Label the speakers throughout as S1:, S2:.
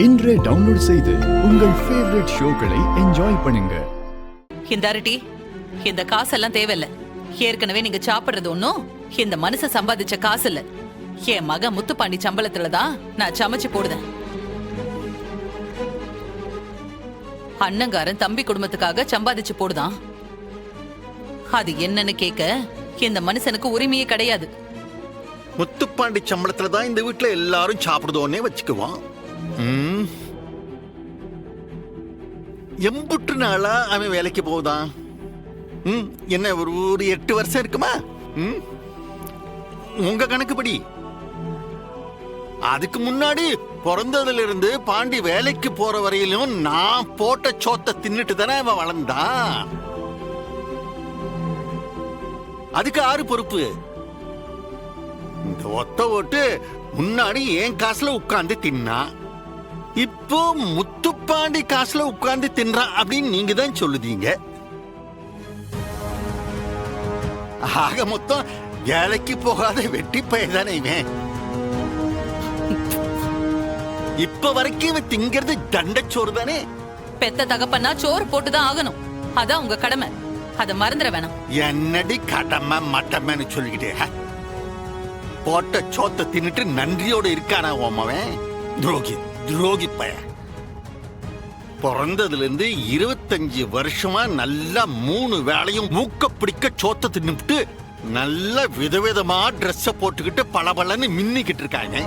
S1: இன்றே டவுன்லோட் செய்து உங்கள் ஃபேவரட் ஷோக்களை என்ஜாய் பண்ணுங்க.
S2: இந்த அரட்டி இந்த காசெல்லாம் தேவையில்ல. ஏற்கனவே நீங்க சாப்பிடுறது ஒன்னும் இந்த மனுஷன் சம்பாதிச்ச காசு இல்ல. என் மகன் முத்துப்பாண்டி சம்பளத்துலதான் நான் சமைச்சு போடுதேன். அண்ணங்காரன் தம்பி குடும்பத்துக்காக சம்பாதிச்சு போடுதான். அது என்னன்னு கேட்க இந்த மனுஷனுக்கு உரிமையே கிடையாது.
S3: முத்துப்பாண்டி சம்பளத்துல தான் இந்த வீட்டுல எல்லாரும் சாப்பிடுதோன்னே வச்சுக்குவான். எம்புட்டு நாளா அவன் வேலைக்கு போகுதான்? என்ன ஒரு 8 வருஷம் இருக்குமா? உங்க கணக்குப்படி அதுக்கு முன்னாடி பிறந்ததுல இருந்து பாண்டி வேலைக்கு போற வரையிலும் நான் போட்ட சோத்தை தின்னுட்டு தானே அவன் வளர்ந்தான். அதுக்கு யாரு பொறுப்பு? இந்த ஒத்த ஓட்டு முன்னாடி என் காசுல உட்கார்ந்து தின்னா, இப்போ முத்துப்பாண்டி காசுல உட்கார்ந்து தின்றான் அப்படின்னு நீங்க தான் சொல்லுதீங்க. ஆக மொத்தம் வேலைக்கு போகாத வெட்டி பையதானே இவன். இப்ப வரைக்கும் இவன் திங்கிறது தண்டச்சோறு தானே.
S2: பெத்த தகப்பன்னா சோறு போட்டுதான் ஆகணும். அதான் உங்க கடமை. அத மறந்துட வேணாம்.
S3: என்னடி கடமை மட்டமைன்னு சொல்லிக்கிட்டே போட்ட சோத்தை தின்னுட்டு நன்றியோடு இருக்கானா ஓமவன்? துரோகி துரோகி பைய. பிறந்ததுல இருந்து 25 வருஷமா நல்லா 3 வேளையும் மூக்க பிடிக்க சோத்தை தின்னுட்டு நல்ல விதவிதமா ட்ரெஸ் போட்டுக்கிட்டு பளபளன்னு மின்னிக்கிட்டு இருக்காங்க.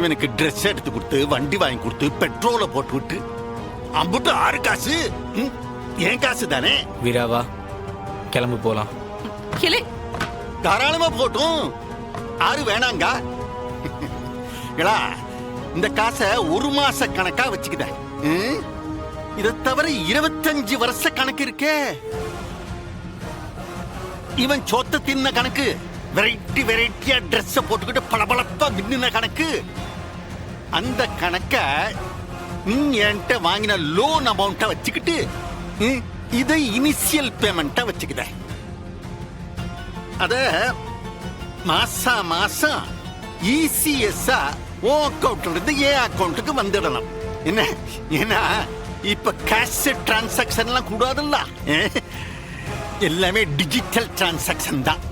S3: இவனுக்கு ட்ரெஸ் எடுத்து கொடுத்து வண்டி வாங்கி கொடுத்து பெட்ரோலை போட்டு விட்டு அம்புட்டு 6 காசு என் காசு தானே.
S4: வீராவா கிளம்பு போலாம்.
S3: தாராளமா போட்டும், 6 வேணாங்க. இந்த காசை 1 மாச கணக்கா வச்சுக்கிட்ட. இதை தவிர 25 வருஷ கணக்கு இருக்கே. இவன் சொத்த தின்ன கணக்கு, வெரைட்டி வெரைட்டியா ட்ரெஸ் போட்டுக்கிட்டு பளபளப்பா மின்னின கணக்கு. அந்த கணக்க நீ என்கிட்ட வாங்கின லோன் அமௌண்ட்டை வச்சுக்கிட்டு இதை இனிஷியல் பேமெண்ட்டா வச்சுக்கிட்ட. அத மாசா மாசம் ஈசிஎஸ்ஸா உன் அக்கௌண்ட்ல இருந்து என் அக்கௌண்ட்டுக்கு வந்துடலாம். என்ன ஏன்னா இப்ப கேஷ் டிரான்சாக்சன் எல்லாம் கூடாதுல்ல, எல்லாமே டிஜிட்டல் டிரான்சாக்சன் தான்.